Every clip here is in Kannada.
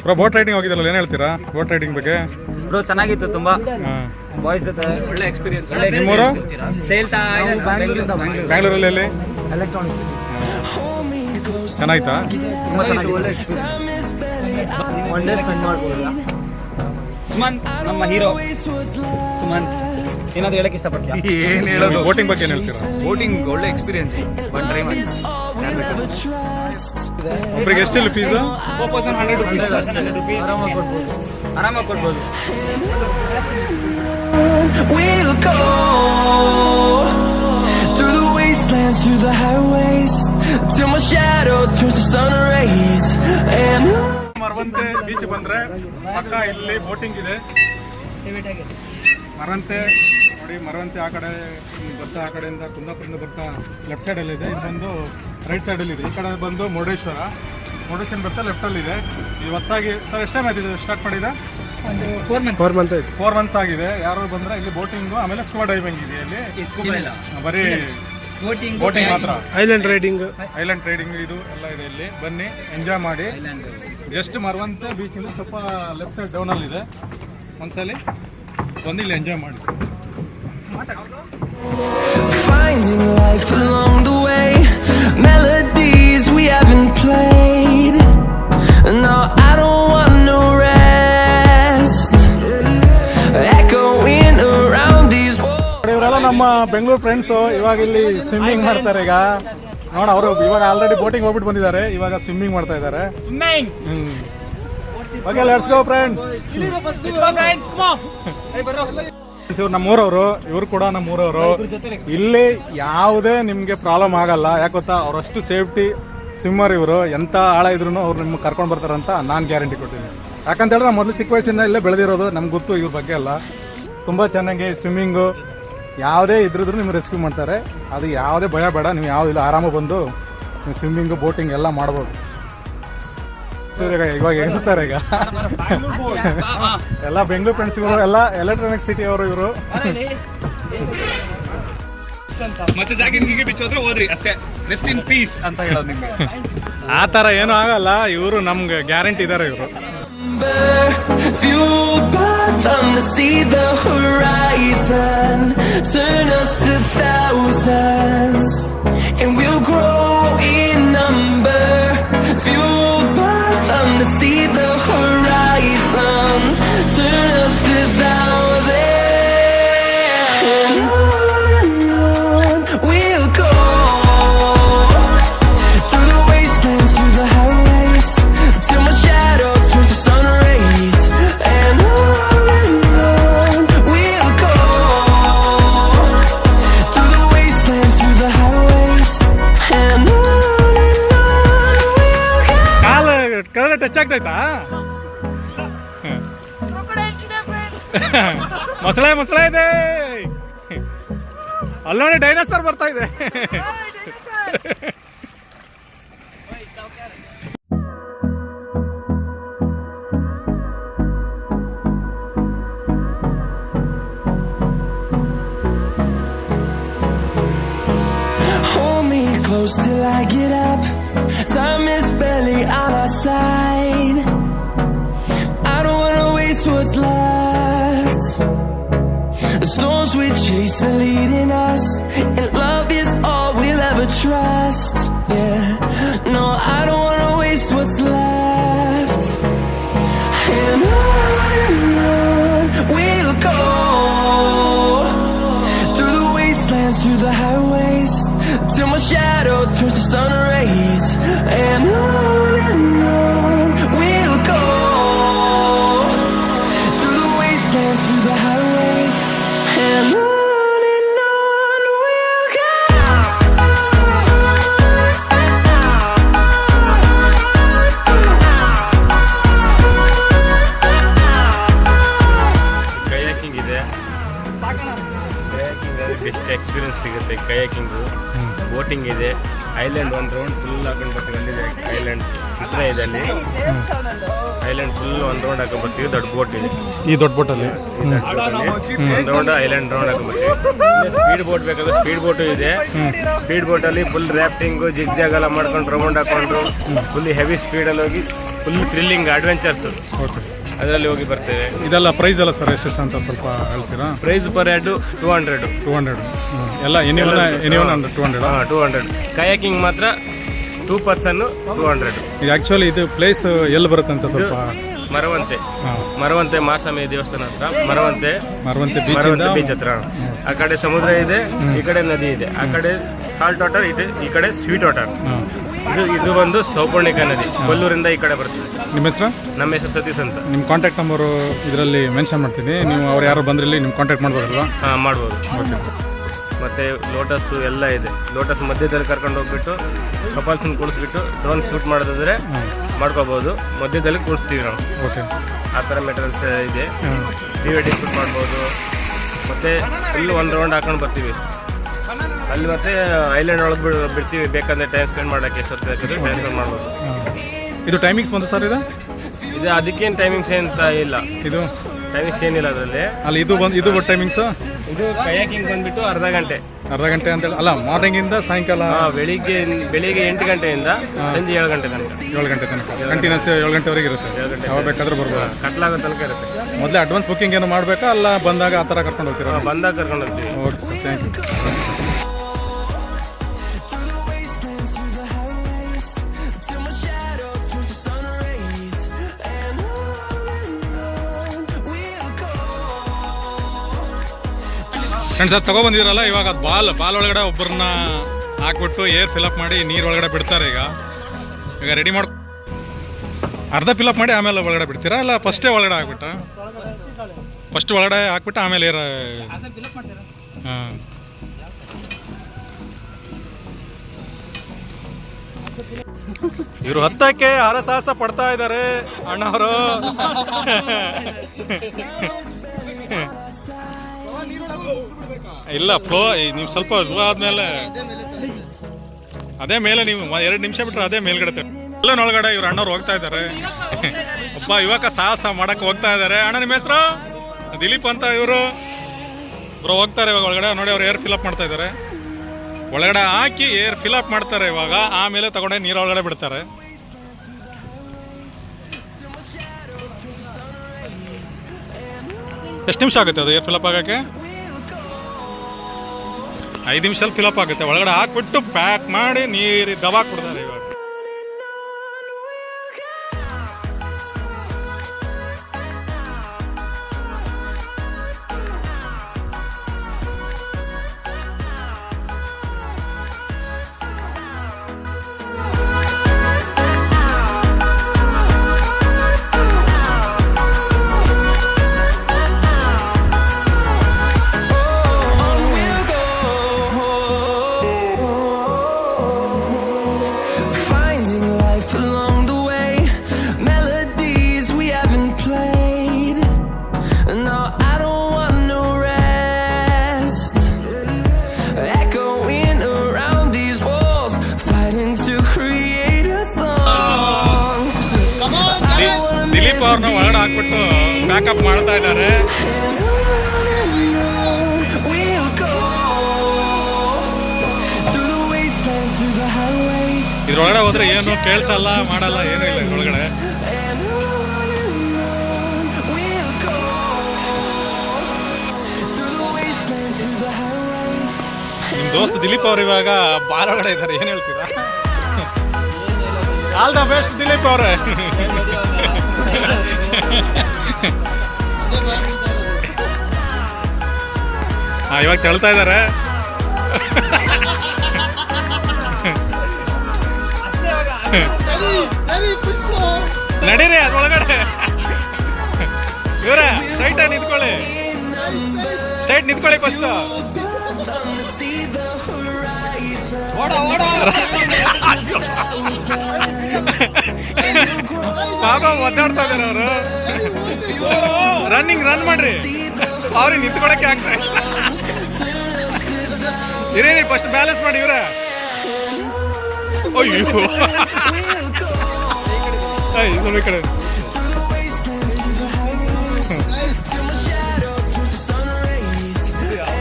ಬ್ರೋ ಬೋಟ್ ರೈಡಿಂಗ್ ಹೋಗಿದ್ದಲ್ಲ, ಏನು ಹೇಳ್ತೀರಾ ಬೋಟ್ ರೈಡಿಂಗ್ ಬಗ್ಗೆ? ಬ್ರೋ ಚೆನ್ನಾಗಿತ್ತು ತುಂಬಾ. ಬಾಯ್ಸ್ ಜೊತೆ ಒಳ್ಳೆ ಎಕ್ಸ್ಪೀರಿಯನ್ಸ್. ನಿಮ್ಮೂರು? ತೇಲ್ತಾ ಬ್ಯಾಂಗ್ಳೂರಲ್ಲಿ ಎಲ್ಲಿ? ಎಲೆಕ್ಟ್ರಾನಿಕ್ಸ್ ಚೆನ್ನಾಯ್ತಾ? ತುಂಬಾ ಚೆನ್ನಾಗಿತ್ತು. ಒಳ್ಳೆ ಎಕ್ಸ್ಪೀರಿಯನ್ಸ್. ಒನ್ ಡೇ ಸ್ಪೆಂಡ್ ಮಾಡ್ಬೋದಲ್ಲ. ಸುಮಂತ್ ನಮ್ಮ ಹೀರೋ ಸುಮಂತ್, ಏನಾದ್ರು ಹೇಳಕ್ ಇಷ್ಟಪಡ್ತೀರಾ? ಏನು ಹೇಳೋದು, ಬೋಟಿಂಗ್ ಬಗ್ಗೆ ಏನು ಹೇಳ್ತೀರಾ? ಬೋಟಿಂಗ್ ಒಳ್ಳೆ ಎಕ್ಸ್ಪೀರಿಯನ್ಸ್. ಒನ್ ಟ್ರೈ ಮಾಡಿ. ಒಬ್ಬರಿಗೆ ಎಷ್ಟಿಲ್ಲ ಫೀಸು? per person 100 rupees. ಆರಾಮಾಗಿ ಕೊಡ್ಬೋದು. We'll go through the wastelands, through the highways, till my shadow turns to sun rays. And Maravanthe beach ಬಂದ್ರೆ ಪಕ್ಕ ಇಲ್ಲಿ ಬೋಟಿಂಗ್ ಇದೆ. ಮರವಂತೆ ನೋಡಿ, ಮರವಂತೆ ಆ ಕಡೆ ಬರ್ತಾ, ಆ ಕಡೆಯಿಂದ ಕುಂದಾಪುರದಿಂದ ಬರ್ತಾ ಲೆಫ್ಟ್ ಸೈಡಲ್ಲಿ ಇದೆ. ಇದು ಬಂದು ರೈಟ್ ಸೈಡಲ್ಲಿ ಇದೆ. ಈ ಕಡೆ ಬಂದು ಮುರುಡೇಶ್ವರ ಬರ್ತಾ ಲೆಫ್ಟಲ್ಲಿ ಇದೆ. ಈ ಹೊಸದಾಗಿ ಸರ್ ಎಷ್ಟು ಟೈಮ್ ಆಗಿದೆ ಸ್ಟಾರ್ಟ್ ಮಾಡಿದೆ? 4 ಮಂತ್ ಆಗಿದೆ. ಯಾರು ಬಂದ್ರೆ ಇಲ್ಲಿ ಬೋಟಿಂಗು, ಆಮೇಲೆ ಸ್ಕೂಬಾ ಡೈವಿಂಗ್ ಇದೆ. ಇಲ್ಲಿ ಬರೀ ಬೋಟಿಂಗ್ ಮಾತ್ರ. ಐಲ್ಯಾಂಡ್ ರೈಡಿಂಗ್ ಇದು ಎಲ್ಲ ಇದೆ. ಇಲ್ಲಿ ಬನ್ನಿ, ಎಂಜಾಯ್ ಮಾಡಿ. ಜಸ್ಟ್ ಮರವಂತೆ ಬೀಚಿಂದ ಸ್ವಲ್ಪ ಲೆಫ್ಟ್ ಸೈಡ್ ಡೌನಲ್ಲಿ ಇದೆ. ಒಂದ್ಸಲಿ ಬಂದು ಇಲ್ಲಿ ಎಂಜಾಯ್ ಮಾಡಿ. finding life along the way, melodies we haven't played. No, I don't want no rest, echoing around these walls. ಇವರೆಲ್ಲ ನಮ್ಮ ಬೆಂಗಳೂರು ಫ್ರೆಂಡ್ಸು. ಇವಾಗ ಇಲ್ಲಿ ಸ್ವಿಮ್ಮಿಂಗ್ ಮಾಡ್ತಾರೆ. ಈಗ ನೋಡ, ಅವರು ಇವಾಗ ಆಲ್ರೆಡಿ ಬೋಟಿಂಗ್ ಹೋಗ್ಬಿಟ್ಟು ಬಂದಿದ್ದಾರೆ. ಇವಾಗ ಸ್ವಿಮ್ಮಿಂಗ್ ಮಾಡ್ತಾ ಇದ್ದಾರೆ. Okay, let's go friends. ಇವ್ರು ನಮ್ಮೂರವರು, ಇವರು ಕೂಡ ನಮ್ಮೂರವರು. ಇಲ್ಲಿ ಯಾವುದೇ ನಿಮಗೆ ಪ್ರಾಬ್ಲಮ್ ಆಗಲ್ಲ. ಯಾಕೆ ಗೊತ್ತಾ, ಅವರಷ್ಟು ಸೇಫ್ಟಿ ಸ್ವಿಮ್ಮರ್ ಇವರು. ಎಂಥ ಆಳ ಇದ್ರು ಅವ್ರು ನಿಮ್ಗೆ ಕರ್ಕೊಂಡು ಬರ್ತಾರಂತ ನಾನು ಗ್ಯಾರಂಟಿ ಕೊಡ್ತೀನಿ. ಯಾಕಂತ ಹೇಳಿದ್ರೆ ನಾವು ಮೊದಲು ಚಿಕ್ಕ ವಯಸ್ಸಿಂದ ಇಲ್ಲೇ ಬೆಳೆದಿರೋದು, ನಮ್ಗೆ ಗೊತ್ತು ಇವ್ರ ಬಗ್ಗೆ ಎಲ್ಲ. ತುಂಬ ಚೆನ್ನಾಗಿ ಸ್ವಿಮ್ಮಿಂಗು ಯಾವುದೇ ಇದ್ರಿದ್ರು ನಿಮ್ಗೆ ರೆಸ್ಕ್ಯೂ ಮಾಡ್ತಾರೆ. ಅದು ಯಾವುದೇ ಭಯ ಬೇಡ, ನೀವು ಯಾವುದಿಲ್ಲ, ಆರಾಮಾಗಿ ಬಂದು ನೀವು ಸ್ವಿಮ್ಮಿಂಗು ಬೋಟಿಂಗ್ ಎಲ್ಲ ಮಾಡ್ಬೋದು. ಇವಾಗ ಎಗ್ತಾರೆ ಈಗ ಎಲ್ಲ ಬೆಂಗಳೂರು ಫ್ರೆಂಡ್ಸ್ ಇವರು, ಎಲ್ಲ ಎಲೆಕ್ಟ್ರಾನಿಕ್ ಸಿಟಿ ಅವರು ಇವರು. ಮತ್ತೆ ಜಾಗಿಂಗಿಗೆ ಬಿಚ್ಚೋದ್ರೆ ಹೋದ್ರಿ ಅಷ್ಟೇ, ರೆಸ್ಟ್ ಇನ್ ಪೀಸ್ ಅಂತ ಹೇಳೋದು ನಿಮ್ಗೆ. ಆ ಥರ ಏನೂ ಆಗಲ್ಲ. ಇವರು ನಮ್ಗೆ ಗ್ಯಾರಂಟಿ ಇದ್ದಾರೆ ಇವರು. Fueled by them to see the horizon, turn us to thousands, and we'll grow in number. Fueled by them to see the horizon, turn us to thousands, and on we'll go through the wastelands, through the highways, till my shadow turns to sun rays. And on we'll go through the wastelands, through the highways. And on we'll go. ಕಾಲು ಕೆಳಗಡೆ ಟಚ್ ಆಗ್ತೈತಾ? ಮೊಸಳೆ ಇದೆ ಅಲ್ಲೋಡಿ, ಡೈನೋಸರ್ ಬರ್ತಾ ಇದೆ. Hold me close till I get up. Time is barely on our side. I don't wanna waste what's left. The storms we chase are leading us, and love is all we'll ever trust. Yeah, no, I don't wanna waste what's left. And on we'll go through the wastelands, through the highways, till my shadow turns to sun rays. And on we'll go through the wastelands, through the highways. And on we'll go. Kayaking ಇದೆ, ಬೆಸ್ಟ್ ಎಕ್ಸ್ಪೀರಿಯನ್ಸ್ ಸಿಗುತ್ತೆ. ಕಯಾಕಿಂಗು, ಬೋಟಿಂಗ್ ಇದೆ, ಐಲ್ಯಾಂಡ್ ಒಂದು ರೌಂಡ್ ಫುಲ್ ಹಾಕೊಂಡು ಬರ್ತೀವಿ. ಅಲ್ಲಿದೆ ಐಲ್ಯಾಂಡ್ ಹತ್ರ ಇದೆ. ಅಲ್ಲಿ ಐಲ್ಯಾಂಡ್ ಫುಲ್ ಒಂದು ರೌಂಡ್ ಹಾಕೊಂಡು ಬರ್ತೀವಿ. ದೊಡ್ಡ ಬೋಟ್ ಇದೆ. ಈ ದೊಡ್ಡ ಬೋಟಲ್ಲಿ ಒಂದು ರೌಂಡ್ ಐಲ್ಯಾಂಡ್ ರೌಂಡ್ ಹಾಕೊಂಡು ಬರ್ತೀವಿ. ಸ್ಪೀಡ್ ಬೋಟ್ ಬೇಕಾದ್ರೆ ಸ್ಪೀಡ್ ಬೋಟು ಇದೆ. ಸ್ಪೀಡ್ ಬೋಟಲ್ಲಿ ಫುಲ್ ರ್ಯಾಫ್ಟಿಂಗು, ಜಿಗ್ ಜಾಗ್ ಎಲ್ಲ ಮಾಡ್ಕೊಂಡು ರೌಂಡ್ ಹಾಕೊಂಡು ಫುಲ್ ಹೆವಿ ಸ್ಪೀಡಲ್ಲಿ ಹೋಗಿ ಫುಲ್ ಥ್ರಿಲ್ಲಿಂಗ್ ಅಡ್ವೆಂಚರ್ಸ್ ಓಕೆ. ಅದರಲ್ಲಿ ಹೋಗಿ ಬರ್ತೇವೆ. ಇದೆಲ್ಲ ಪ್ರೈಸ್ ಎಲ್ಲ ಸರ್ ಎಷ್ಟು ಅಂತ ಸ್ವಲ್ಪ ಹೇಳ್ತೀರಾ? Price per head 200. 200 ಎಲ್ಲ ಎನಿವನ್ 200. 200. ಕಯಾಕಿಂಗ್ ಮಾತ್ರ 2 ಪರ್ಸನ್ 200. ಇದು ಆ್ಯಕ್ಚುಲಿ ಇದು ಪ್ಲೇಸ್ ಎಲ್ಲಿ ಬರುತ್ತೆ ಅಂತ ಸ್ವಲ್ಪ ಮರವಂತೆ ಹಾಂ. ಮರವಂತೆ ಮಾಸಾಮಿ ದೇವಸ್ಥಾನ ಹತ್ರ, ಮರವಂತೆ ಮರವಂತೆ ಮರವಂತೆ ಬೀಚ್ ಬೀಚ್ ಹತ್ರ. ಆ ಕಡೆ ಸಮುದ್ರ ಇದೆ, ಈ ಕಡೆ ನದಿ ಇದೆ. ಆ ಕಡೆ ಸಾಲ್ಟ್ ವಾಟರ್ ಇದೆ, ಈ ಕಡೆ ಸ್ವೀಟ್ ವಾಟರ್. ಹಾಂ. ಇದು ಬಂದು ಸೌಪರ್ಣಿಕಾ ನದಿ, ಕೊಲ್ಲೂರಿಂದ ಈ ಕಡೆ ಬರ್ತದೆ. ನಿಮ್ಮ ಹೆಸರು? ನಮ್ಮ ಹೆಸರು ಸತೀಶ್ ಅಂತ. ನಿಮ್ಮ ಕಾಂಟ್ಯಾಕ್ಟ್ ನಂಬರು ಇದರಲ್ಲಿ ಮೆನ್ಷನ್ ಮಾಡ್ತೀನಿ, ನೀವು ಅವ್ರು ಯಾರು ಬಂದ್ರಲ್ಲಿ ನಿಮ್ಮ ಕಾಂಟ್ಯಾಕ್ಟ್ ಮಾಡ್ಬೋದಲ್ವಾ? ಹಾಂ, ಮಾಡ್ಬೋದು. ಓಕೆ. ಮತ್ತು ಲೋಟಸ್ಸು ಎಲ್ಲ ಇದೆ. ಲೋಟಸ್ ಮಧ್ಯದಲ್ಲಿ ಕರ್ಕೊಂಡು ಹೋಗ್ಬಿಟ್ಟು ಕಪಲ್ಸನ್ನು ಕೂಡಿಸ್ಬಿಟ್ಟು ಡ್ರೋನ್ ಶೂಟ್ ಮಾಡೋದಾದ್ರೆ ಮಾಡ್ಕೋಬೋದು. ಮಧ್ಯದಲ್ಲಿ ಕೂಡಿಸ್ತೀವಿ ನಾವು. ಓಕೆ. ಆ ಥರ ಮೆಟೀರಿಯಲ್ಸ್ ಇದೆ. ಪ್ರೀ ವೆಡ್ಡಿಂಗ್ ಶೂಟ್ ಮಾಡ್ಬೋದು. ಮತ್ತು ಫುಲ್ ಒಂದು ರೌಂಡ್ ಹಾಕೊಂಡು ಬರ್ತೀವಿ ಅಲ್ಲಿ. ಮತ್ತೆ ಐಲ್ಯಾಂಡ್ ಒಳಗೆ ಬಿಡ್ತೀವಿ. ಬೇಕಂದ್ರೆ ಟೈಮ್ ಸ್ಪೆಂಡ್ ಮಾಡೋಕ್ಕೆ ಎಷ್ಟೊತ್ತು ಬೇಕಾದ್ರೆ ಟೈಮ್ ಸ್ಪೆಂಡ್ ಮಾಡ್ಬೋದು. ಇದು ಟೈಮಿಂಗ್ಸ್ ಬಂತು ಸರ್ ಇದು? ಇದು ಅದಕ್ಕೇನು ಟೈಮಿಂಗ್ಸ್ ಅಂತ ಇಲ್ಲ. ಇದು ಟೈಮಿಂಗ್ಸ್ ಏನಿಲ್ಲ ಅದರಲ್ಲಿ. ಅಲ್ಲಿ ಇದು ಟೈಮಿಂಗ್ಸು? ಇದು ಕಯಾಕಿಂಗ್ ಬಂದ್ಬಿಟ್ಟು ಅರ್ಧ ಗಂಟೆ ಅಂತೇಳಿ ಅಲ್ಲ, ಮಾರ್ನಿಂಗಿಂದ ಸಾಯಂಕಾಲ ಬೆಳಿಗ್ಗೆ 8 ಗಂಟೆಯಿಂದ ಸಂಜೆ 7 ಗಂಟೆ ತನಕ. 7 ಗಂಟೆ ತನಕ ಕಂಟಿನ್ಯೂಸ್ 7 ಗಂಟೆವರೆಗೆ ಇರುತ್ತೆ. 7 ಗಂಟೆ ಯಾವಾಗ ಬೇಕಾದ್ರೂ ಬರ್ಬೋದು. ಕತ್ಲಾಗೋ ತನಕ ಇರುತ್ತೆ. ಮೊದಲೇ ಅಡ್ವಾನ್ಸ್ ಬುಕ್ಕಿಂಗ್ ಏನು ಮಾಡಬೇಕಾ ಅಲ್ಲ ಬಂದಾಗ ಆ ಥರ ಕರ್ಕೊಂಡು ಹೋಗ್ತೀರಾ? ಬಂದಾಗ ಕರ್ಕೊಂಡು ಹೋಗ್ತೀವಿ. Okay sir, thank you. Friends, ಅದು ತೊಗೊಬಂದಿರಲ್ಲ ಇವಾಗ, ಅದು ಬಾಲ್ ಒಳಗಡೆ ಒಬ್ಬರನ್ನ ಹಾಕ್ಬಿಟ್ಟು ಏರ್ ಫಿಲಪ್ ಮಾಡಿ ನೀರು ಒಳಗಡೆ ಬಿಡ್ತಾರೆ. ಈಗ ರೆಡಿ ಮಾಡಿ ಅರ್ಧ ಫಿಲಪ್ ಮಾಡಿ ಆಮೇಲೆ ಒಳಗಡೆ ಬಿಡ್ತೀರಾ ಇಲ್ಲ ಫಸ್ಟೇ ಒಳಗಡೆ ಹಾಕ್ಬಿಟ್ಟ? ಫಸ್ಟ್ ಒಳಗಡೆ ಹಾಕ್ಬಿಟ್ಟು ಆಮೇಲೆ ಏರ್. ಹಾಂ. ಇವರು ಹತ್ತಕ್ಕೆ ಹರಸಾಹಸ ಪಡ್ತಾ ಇದ್ದಾರೆ ಅಣ್ಣವರು. ಇಲ್ಲ ಫ್ಲೋ ನೀವು ಸ್ವಲ್ಪ ಆದ್ಮೇಲೆ ಅದೇ ಮೇಲೆ ನೀವು 2 ನಿಮಿಷ ಬಿಟ್ರೆ ಅದೇ ಮೇಲ್ಗಡೆ ಒಳಗಡೆ ಇವ್ರು ಅಣ್ಣವ್ರು ಹೋಗ್ತಾ ಇದ್ದಾರೆ. ಒಬ್ಬ ಯುವಕ ಸಾಹಸ ಮಾಡಕ್ಕೆ ಹೋಗ್ತಾ ಇದ್ದಾರೆ. ಅಣ್ಣ ನಿಮ್ಮ ಹೆಸರು? ದಿಲೀಪ್ ಅಂತ. ಇವರು ಹೋಗ್ತಾರೆ ಇವಾಗ ಒಳಗಡೆ. ನೋಡಿ ಅವ್ರು ಏರ್ ಫಿಲಪ್ ಮಾಡ್ತಾ ಇದ್ದಾರೆ. ಒಳಗಡೆ ಹಾಕಿ ಏರ್ ಫಿಲಪ್ ಮಾಡ್ತಾರೆ ಇವಾಗ, ಆಮೇಲೆ ತಗೊಂಡೆ ನೀರೊಳಗಡೆ ಬಿಡ್ತಾರೆ. ಎಷ್ಟು ನಿಮಿಷ ಆಗುತ್ತೆ ಅದು ಏರ್ ಫಿಲಪ್ ಆಗೋಕ್ಕೆ? 5 ನಿಮಿಷದಲ್ಲಿ ಫಿಲಪ್ ಆಗುತ್ತೆ. ಒಳಗಡೆ ಹಾಕ್ಬಿಟ್ಟು ಪ್ಯಾಕ್ ಮಾಡಿ ನೀರು ದಬಾ ಕೊಡ್ತಾರೆ ಇವಾಗ. ದಿಲೀಪ್ ಅವ್ರನ್ನ ಒಳಗಡೆ ಹಾಕ್ಬಿಟ್ಟು ಬ್ಯಾಕಪ್ ಮಾಡ್ತಾ ಇದ್ದಾರೆ. ಇದ್ರೊಳಗಡೆ ಹೋದ್ರೆ ಏನು ಕೇಳಿಸಲ್ಲ, ಮಾಡಲ್ಲ, ಏನೂ ಇಲ್ಲ ಇದ್ರೊಳಗಡೆ. ನಿಮ್ ದೋಸ್ತ್ ದಿಲೀಪ್ ಅವ್ರು ಇವಾಗ ಬಾಲ್ ಒಳಗಡೆ ಇದ್ದಾರೆ, ಏನ್ ಹೇಳ್ತೀರಾ? ಆಲ್ ದ ಬೆಸ್ಟ್ ದಿಲೀಪ್ ಅವ್ರೆ. ಇವಾಗ ತೆಳ್ತಾ ಇದ್ದಾರೆ. ನಡೀರಿ ಅದ್ರೊಳಗಡೆ. ಇವ್ರೆ ಸ್ಟ್ರೈಟ್ ನಿಂತ್ಕೊಳ್ಳಿ, ಸ್ಟ್ರೈಟ್ ನಿಂತ್ಕೊಳ್ಳಿ ಫಸ್ಟ್. ಪಾಪ ಒದ್ದಾಡ್ತಾ ಇದಾರೆ ಅವರು. ರನ್ ಮಾಡ್ರಿ, ಅವ್ರಿಗೆ ನಿಂತ್ಕೊಳಕ್ಕೆ ಆಗ್ತಾ ಇರೇನಿ. ಫಸ್ಟ್ ಬ್ಯಾಲೆನ್ಸ್ ಮಾಡಿ ಇವ್ರ. ಅಯ್ಯೋ ಈ ಕಡೆ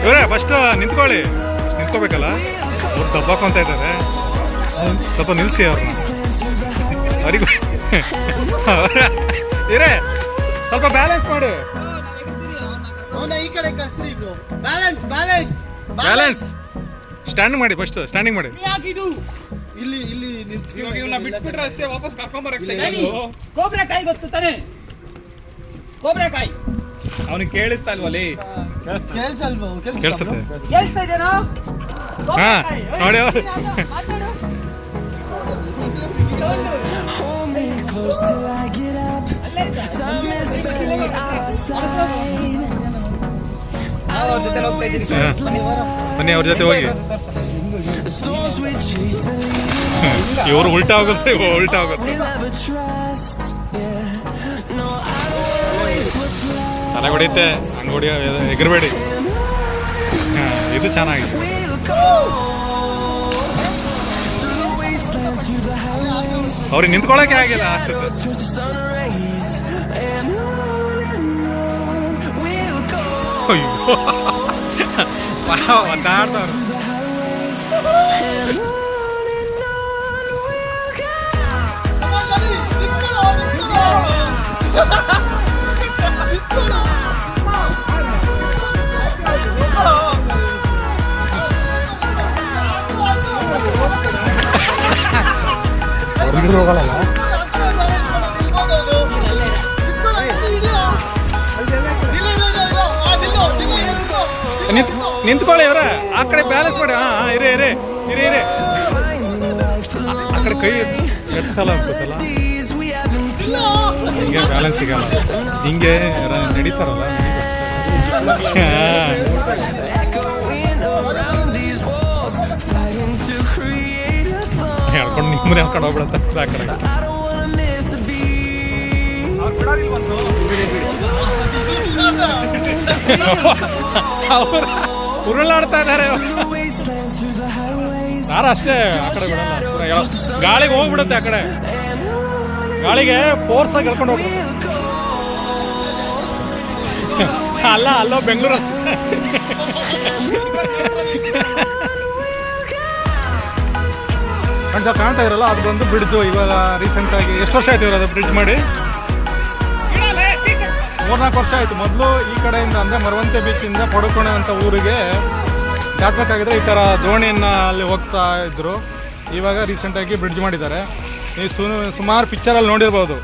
ಇವ್ರೆ ಫಸ್ಟ್ ನಿಂತ್ಕೊಳ್ಳಿ. ನಿಂತ್ಕೋಬೇಕಲ್ಲ, ಅವ್ರು ದಬ್ಬಾಕೊಂತ ಇದ್ದಾರೆ. ಸ್ವಲ್ಪ ನಿಲ್ಸಿ ಅವ್ರನ್ನ. ಅವರಿಗೂ ಇರೇ ಸ್ವಲ್ಪ ಬ್ಯಾಲೆನ್ಸ್ ಮಾಡು. ಈ ಕಡೆ ಕಳ್ಸ್ರಿ ಬ್ಯಾಲೆನ್ಸ್ ಬ್ಯಾಲೆನ್ಸ್ ಬ್ಯಾಲೆನ್ಸ್ ಸ್ಟ್ಯಾಂಡಿಂಗ್ ಮಾಡಿ, ಫಸ್ಟ್ ಸ್ಟ್ಯಾಂಡಿಂಗ್ ಮಾಡಿ. ಇಲ್ಲಿ ಇಲ್ಲಿ ಬಿಟ್ಬಿಟ್ರೆ ಅಷ್ಟೇ, ವಾಪಸ್ ಕರ್ಕೊಂಬರಕ್ಕೆ ಕೋಬ್ರಾಕಾಯಿ ಗೊತ್ತು ತಾನೆ? ಕೋಬ್ರಾಕಾಯಿ ಅವನಿಗೆ ಕೇಳಿಸ್ತಾ ಇಲ್ವಲ್ಲಿ? ಕೇಳ್ಸಲ್ವಾ? ಕೇಳಿಸುತ್ತೆ. ಕೇಳಿಸ್ತಾ ಇದೆನಾ? ಹಾ ನೋಡಿ. Hold me close till I get up. Time is barely on our side. ನಾವು ಅವ್ರ ಜೊತೆ ಹೋಗ್ತಾ ಇದ್ದೀವಿ. ಬನ್ನಿ ಅವ್ರ ಜೊತೆ ಹೋಗಿ. The storms we chase are leading. ಇವರು ಉಲ್ಟಾ ಹೋಗುತ್ತೆ, ಇವು ಉಲ್ಟಾ ಹೋಗುತ್ತೆ. We'll never trust. Yeah. No, I don't wanna waste what's left. ತಲೆ ಹೊಡಿತೆ, ಹಂಗೆ ಹೊಡಿಯೋ ಎಗರಬೇಡಿ. ಇದು ಚೆನ್ನಾಗಿದೆ. We'll go through the wastelands, through the highways. ಅವ್ರಿಗೆ ನಿಂತ್ಕೊಳ್ಳೋಕೆ ಆಗಿಲ್ಲ ಅನ್ಸುತ್ತೆ. Towards the sun rays. And on we'll go. ಅಯ್ಯೋ ಒದ್ದಾಡ್ತಾವ್ರು. And on we'll ನಿಂತ್ಕೊಳ್ಳಿ ಇವ್ರ ಆ ಕಡೆ ಬ್ಯಾಲೆನ್ಸ್ ಮಾಡಿ. ಹಾ ಇರೇ ಇರೇ ಇರೇ ಇರೇ. ಆ ಕಡೆ ಕೈ ಎತ್ತಸಲ್ಲ ಅನ್ಸುತ್ತಲ್ಲ, ಹಿಂಗೆ ಬ್ಯಾಲೆನ್ಸ್ ಸಿಗಲ್ಲ. ಹಿಂಗೆ ನಡೀತಾರಲ್ಲ. ಹೇಳ್ಕೊಂಡು ನಿಮ್ಮನೆ ಹೇಳ್ಕೊಂಡು ಹೋಗ್ಬಿಡತ್ತೆ ಆ ಕಡೆ. ಅವ್ರು ಉರುಳಾಡ್ತಾ ಇದ್ದಾರೆ. ಯಾರು ಅಷ್ಟೇ ಆ ಕಡೆ ಬಿಡಲ್ಲ, ಗಾಳಿಗೆ ಹೋಗ್ಬಿಡುತ್ತೆ ಆ ಕಡೆ. ಗಾಳಿಗೆ ಫೋರ್ಸ್ ಆಗಿ ಹೇಳ್ಕೊಂಡು ಹೋಗ್ಬಿಡುತ್ತೆ. ಅಲ್ಲ ಅಲ್ಲೋ ಬೆಂಗಳೂರು ಅಂತ ಕಾಣ್ತಾ ಇರಲ್ಲ. ಅದು ಬಂದು ಬ್ರಿಡ್ಜು. ಇವಾಗ ರೀಸೆಂಟ್ ಆಗಿ ಎಷ್ಟು ವರ್ಷ ಆಯ್ತು ಇವರು ಅದು ಬ್ರಿಡ್ಜ್ ಮಾಡಿ? 3-4 ವರ್ಷ ಆಯ್ತು. ಮೊದಲು ಈ ಕಡೆಯಿಂದ ಅಂದರೆ ಮರವಂತೆ ಬೀಚಿಂದ ಪಡುಕೋಣೆ ಅಂತ ಊರಿಗೆ ದಾಟಬೇಕಾಗಿದ್ರೆ ಈ ಥರ ದೋಣಿಯನ್ನು ಅಲ್ಲಿ ಹೋಗ್ತಾ ಇದ್ರು. ಇವಾಗ ರೀಸೆಂಟಾಗಿ ಬ್ರಿಡ್ಜ್ ಮಾಡಿದ್ದಾರೆ. ನೀವು ಸುಮಾರು ಪಿಕ್ಚರಲ್ಲಿ ನೋಡಿರ್ಬೋದು,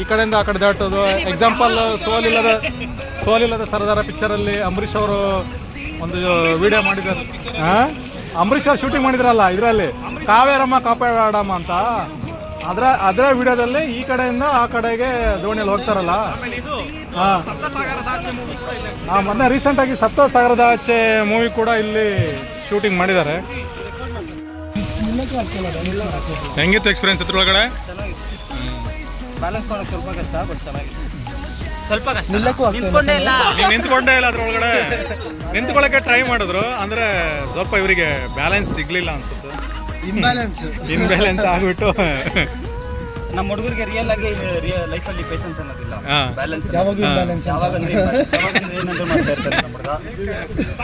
ಈ ಕಡೆಯಿಂದ ಆ ಕಡೆ ದಾಟೋದು. ಎಕ್ಸಾಂಪಲ್ ಸೋಲಿಲ್ಲದ ಸರದಾರ ಪಿಕ್ಚರಲ್ಲಿ ಅಂಬರೀಷ್ ಅವರು ಒಂದು ವಿಡಿಯೋ ಮಾಡಿದ್ದಾರೆ. ಅಂಬರೀಷ್ ಅವ್ರು ಶೂಟಿಂಗ್ ಮಾಡಿದ್ರಲ್ಲ ಇದರಲ್ಲಿ, ಕಾವೇರಮ್ಮ ಕಾಪಾಡಮ್ಮ ಅಂತ. ಅದರ ವಿಡಿಯೋದಲ್ಲಿ ಈ ಕಡೆಯಿಂದ ಆ ಕಡೆಗೆ ದೋಣಿಯಲ್ಲಿ ಹೋಗ್ತಾರಲ್ಲ. ಮೊನ್ನೆ ರೀಸೆಂಟ್ ಆಗಿ ಸಪ್ತ ಸಾಗರದ ಆಚೆ ಮೂವಿ ಕೂಡ ಇಲ್ಲಿ ಶೂಟಿಂಗ್ ಮಾಡಿದ್ದಾರೆ. ಹೆಂಗಿತ್ತು ಎಕ್ಸ್ಪೀರಿಯನ್ಸ್ ಅದ್ರೊಳಗಡೆ? ಬ್ಯಾಲೆನ್ಸ್ ಮಾಡೋಕೆ ಸ್ವಲ್ಪ ಕಷ್ಟ, ಬಟ್ ಚೆನ್ನಾಗಿದೆ. ಸ್ವಲ್ಪ ಕಷ್ಟ. ನಿಂತ್ಕೊಂಡೇ ಇಲ್ಲ ಅದ್ರೊಳಗಡೆ. ನಿಂತ್ಕೊಳ್ಳೋಕೆ ಟ್ರೈ ಮಾಡಿದ್ರು, ಅಂದ್ರೆ ಸ್ವಲ್ಪ ಇವರಿಗೆ ಬ್ಯಾಲೆನ್ಸ್ ಸಿಗ್ಲಿಲ್ಲ ಅನ್ಸುತ್ತೆ. ಇನ್ಬ್ಯಾಲೆನ್ಸ್ ಆಗ್ಬಿಟ್ಟು ನಮ್ಮ ಹುಡುಗರಿಗೆ ರಿಯಲ್ ಆಗಿ ಲೈಫಲ್ಲಿ ಪೇಷನ್ಸ್ ಅನ್ನೋದಿಲ್ಲ. ಬ್ಯಾಲೆನ್ಸ್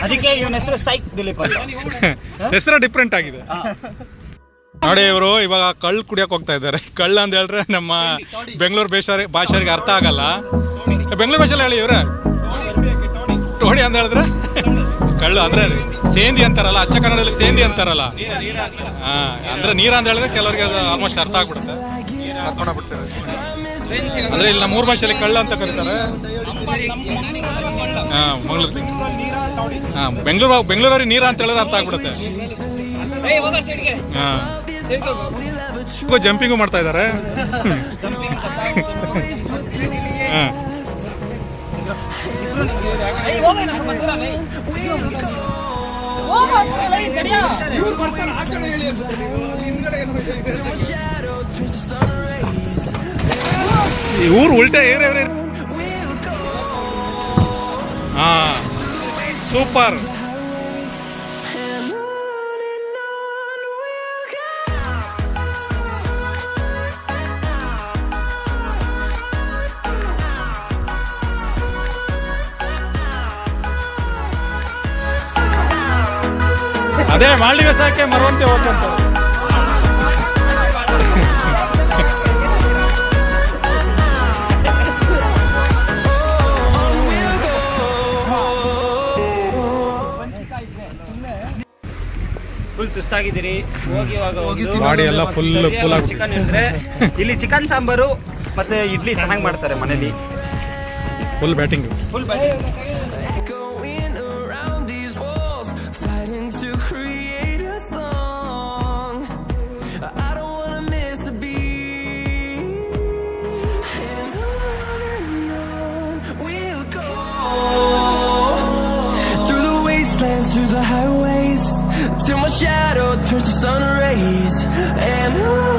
ಅದಕ್ಕೆ ಇವನ ಹೆಸರು ಸೈಕ್ ದಿಲೀಪ್ ಅಂತ. ಹೆಸರು ಡಿಫ್ರೆಂಟ್ ಆಗಿದೆ ನೋಡಿ. ಇವರು ಇವಾಗ ಕಳ್ಳು ಕುಡಿಯಕ್ಕೆ ಹೋಗ್ತಾ ಇದ್ದಾರೆ. ಕಳ್ಳು ಅಂತ ಹೇಳಿದ್ರೆ ನಮ್ಮ ಬೆಂಗಳೂರು ಭಾಷೆಗೆ ಅರ್ಥ ಆಗಲ್ಲ. ಬೆಂಗಳೂರು ಭಾಷೆಯಲ್ಲಿ ಹೇಳಿ ಇವ್ರೆ ಟೋಡಿ ಅಂತ ಹೇಳಿದ್ರೆ ಕಳ್ಳು ಅಂದ್ರೆ ಸೇಂದಿ ಅಂತಾರಲ್ಲ, ಅಚ್ಚ ಕನ್ನಡದಲ್ಲಿ ಸೇಂದಿ ಅಂತಾರಲ್ಲ. ಅಂದ್ರೆ ನೀರ ಅಂತ ಹೇಳಿದ್ರೆ ಕೆಲವರಿಗೆ ಅದು ಆಲ್ಮೋಸ್ಟ್ ಅರ್ಥ ಆಗ್ಬಿಡುತ್ತೆ, ಕರ್ಕೊಂಡೋಗ್ಬಿಡ್ತಾರೆ. ಅಂದ್ರೆ ಇಲ್ಲಿ ನಮ್ಮ 3 ಭಾಷೆಯಲ್ಲಿ ಕಳ್ಳ ಅಂತ ಕರೀತಾರೆ. ಬೆಂಗಳೂರವ್ರಿಗೆ ನೀರ ಅಂತ ಹೇಳಿದ್ರೆ ಅರ್ಥ ಆಗ್ಬಿಡುತ್ತೆ. ಜಂಪಿಂಗು ಮಾಡ್ತಾ ಇದ್ದಾರೆ. ಈ ಊರು ಉಲ್ಟಾ ಏರೇ. ಸೂಪರ್. ಅದೇ ಮಾಲ್ಡಿವ್ಸಕ್ಕೆ ಮರವಂತೆ ಹೋಗ್ತಂತ. ಸುಸ್ತಾಗಿದ್ದೀರಿ, ಹೋಗಿ ಇವಾಗ ಬಾಡಿ ಎಲ್ಲ ಫುಲ್ ಫುಲ್ ಆಗಿ ಚಿಕನ್ ಇದ್ರೆ ಇಲ್ಲಿ ಚಿಕನ್ ಸಾಂಬಾರು ಮತ್ತೆ ಇಡ್ಲಿ ಚೆನ್ನಾಗಿ ಮಾಡ್ತಾರೆ ಮನೇಲಿ. Full batting. Full body Going around these walls, fighting to create a song. I don't wanna miss a beat. And on we'll go. Through the wastelands, through the highways, till my shadow turns to sun rays. And on